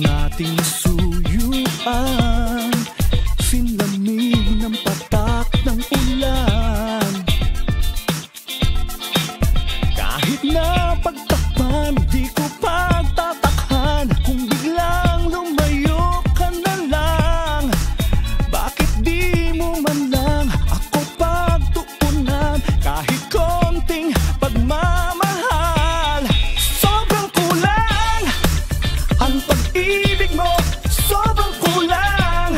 ating suyuan, sinlamig ng patak ng ulan. Kahit na pagtakpan, di ko pagtatakhan kung biglang lumayo ka na lang. Bakit di mo man lang ako pagtuunan kahit konting pagmamahal? Sobrang kulang ang pag-ibig mo, sobrang kulang.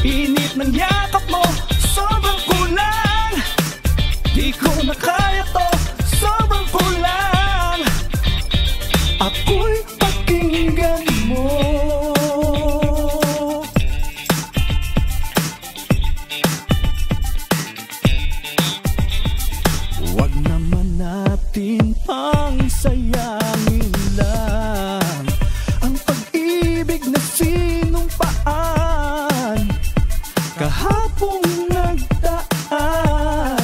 Init ng yakap mo, sobrang kulang. Di ko na kaya to, sobrang kulang. Ako'y pakinggan mo. Huwag naman natin pang sayangin lang ang pag-ibig na sinumpaan kahapong nagdaan.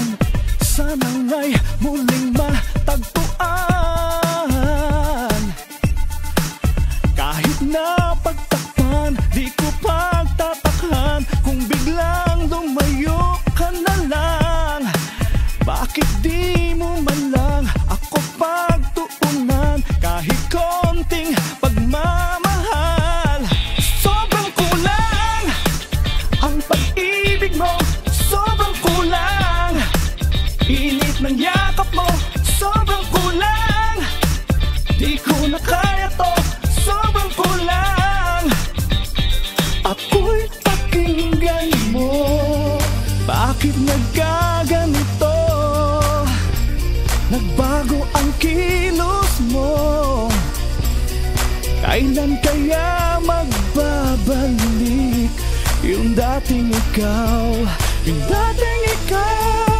Sana nga'y muling matagpuan. Kahit na pagtakpan, di ko pagtatakhan kung biglang lumayo ka na lang. Bakit di mo man lang ako pagtuunan kahit konting pagmamahal? Sobrang kulang ang pag-ibig mo, sobrang kulang. Init ng yakap mo, sobrang kulang. Di ko na kaya to, sobrang kulang. Ako'y pakinggan mo. Bakit nagkaganito? Nagbago ang kilos mo. Kailan kaya magbabalik yung dating ikaw? Yung dating ikaw.